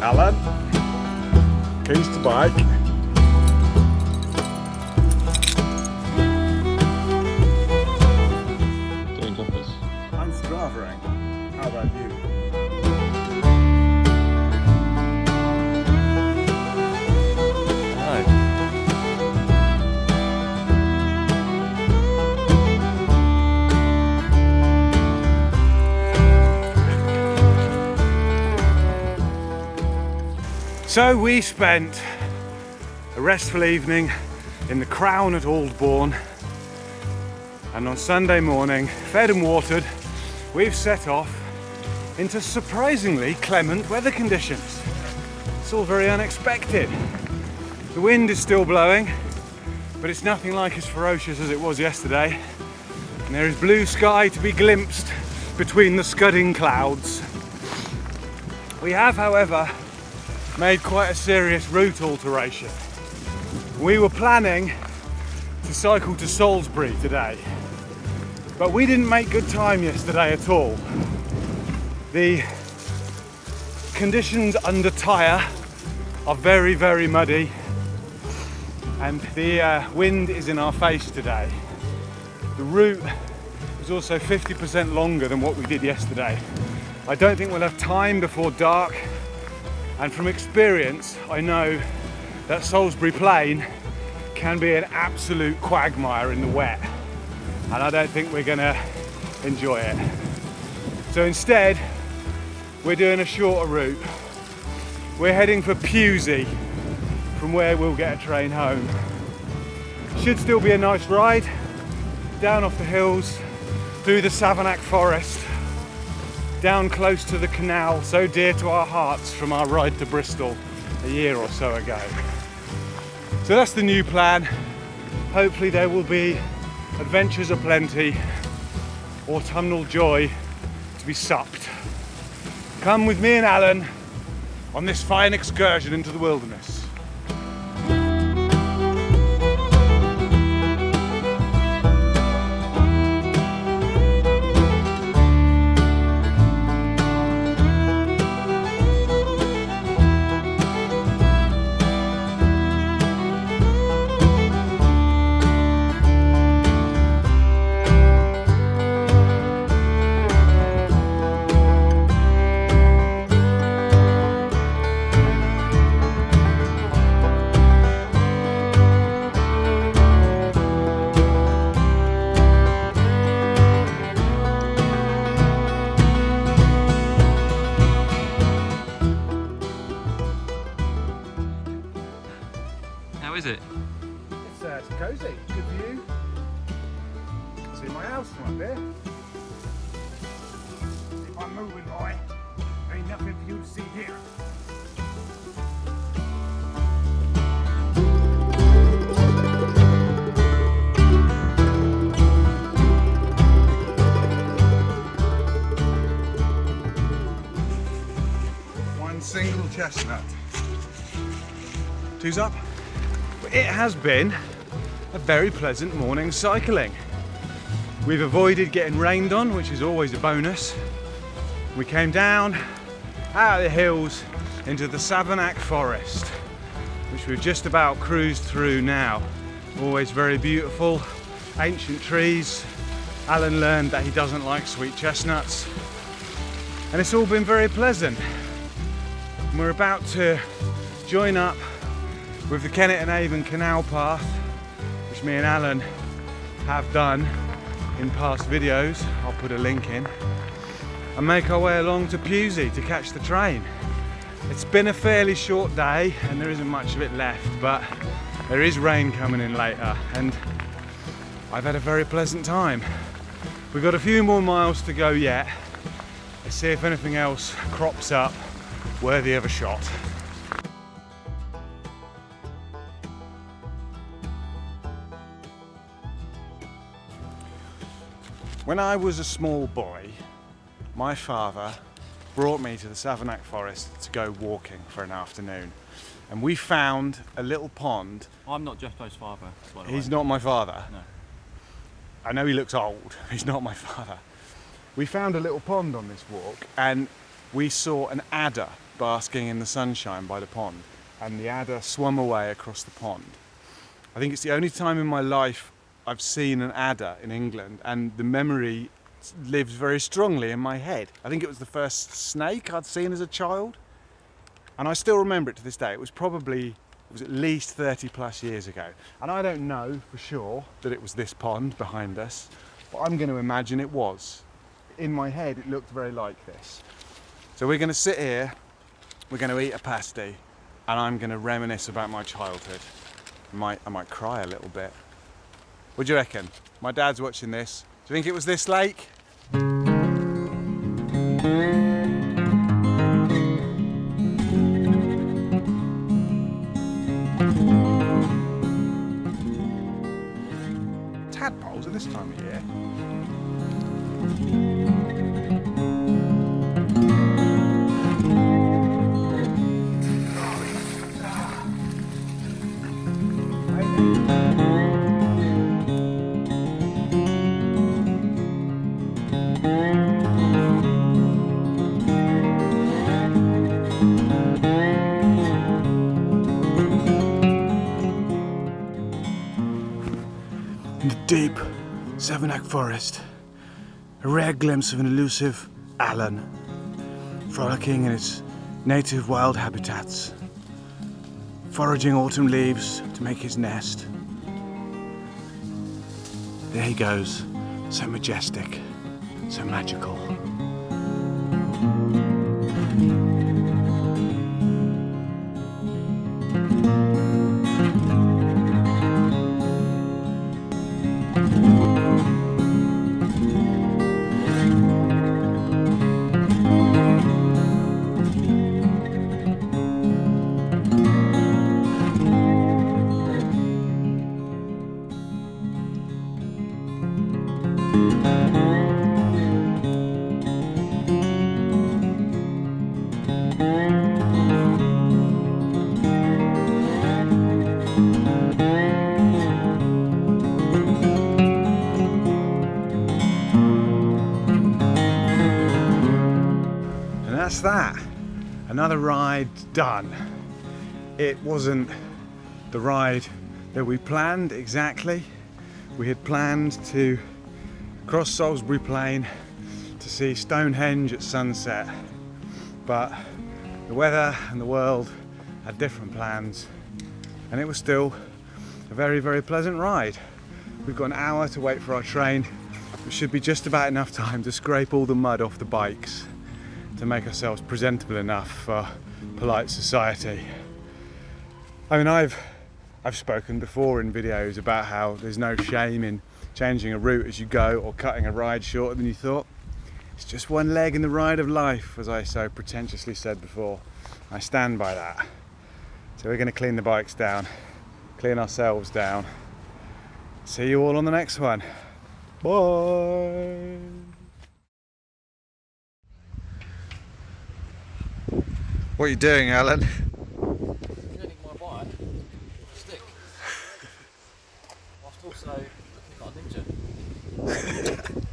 Alan, keys to bike. Doing jumpers. I'm Stravering. How about you? So we spent a restful evening in the Crown at Aldbourne, and on Sunday morning, fed and watered, we've set off into surprisingly clement weather conditions. It's all very unexpected. The wind is still blowing, but it's nothing like as ferocious as it was yesterday, and there is blue sky to be glimpsed between the scudding clouds. We have, however, made quite a serious route alteration. We were planning to cycle to Salisbury today, but we didn't make good time yesterday at all. The conditions under tyre are very, very muddy, and the wind is in our face today. The route is also 50% longer than what we did yesterday. I don't think we'll have time before dark. And from experience, I know that Salisbury Plain can be an absolute quagmire in the wet, and I don't think we're gonna enjoy it. So instead, we're doing a shorter route. We're heading for Pewsey, from where we'll get a train home. Should still be a nice ride, down off the hills, through the Savernake Forest, down close to the canal, so dear to our hearts from our ride to Bristol a year or so ago. So that's the new plan. Hopefully there will be adventures aplenty, autumnal joy to be supped. Come with me and Alan on this fine excursion into the wilderness. How is it? It's cosy, good view. See my house from up here. If I'm moving, boy, there ain't nothing for you to see here. One single chestnut. Two's up. It has been a very pleasant morning cycling. We've avoided getting rained on, which is always a bonus. We came down out of the hills into the Savernake Forest, which we've just about cruised through now. Always very beautiful, ancient trees. Alan learned that he doesn't like sweet chestnuts, and it's all been very pleasant. And we're about to join up with the Kennet Avon canal path, which me and Alan have done in past videos. I'll put a link in, and make our way along to Pewsey to catch the train. It's been a fairly short day and there isn't much of it left, but there is rain coming in later, and I've had a very pleasant time. We've got a few more miles to go yet. Let's see if anything else crops up worthy of a shot. When I was a small boy, my father brought me to the Savernake Forest to go walking for an afternoon, and we found a little pond. I'm not Jeff's father, by the way. He's not my father? No. I know he looks old, he's not my father. We found a little pond on this walk, and we saw an adder basking in the sunshine by the pond, and the adder swam away across the pond. I think it's the only time in my life I've seen an adder in England, and the memory lives very strongly in my head. I think it was the first snake I'd seen as a child, and I still remember it to this day. It was at least 30 plus years ago, and I don't know for sure that it was this pond behind us, but I'm going to imagine it was. In my head it looked very like this. So we're going to sit here, we're going to eat a pasty, and I'm going to reminisce about my childhood. I might cry a little bit. What do you reckon? My dad's watching this. Do you think it was this lake? Tadpoles at this time of year. In the deep Savernake Forest, a rare glimpse of an elusive Alan, frolicking in its native wild habitats, foraging autumn leaves to make his nest. There he goes, so majestic, so magical. That's that. Another ride done. It wasn't the ride that we planned exactly. We had planned to cross Salisbury Plain to see Stonehenge at sunset, but the weather and the world had different plans, and it was still a very, very pleasant ride. We've got an hour to wait for our train, which should be just about enough time to scrape all the mud off the bikes to make ourselves presentable enough for polite society. I mean, I've spoken before in videos about how there's no shame in changing a route as you go or cutting a ride shorter than you thought. It's just one leg in the ride of life, as I so pretentiously said before. I stand by that. So we're going to clean the bikes down, clean ourselves down. See you all on the next one. Bye. What are you doing, Alan?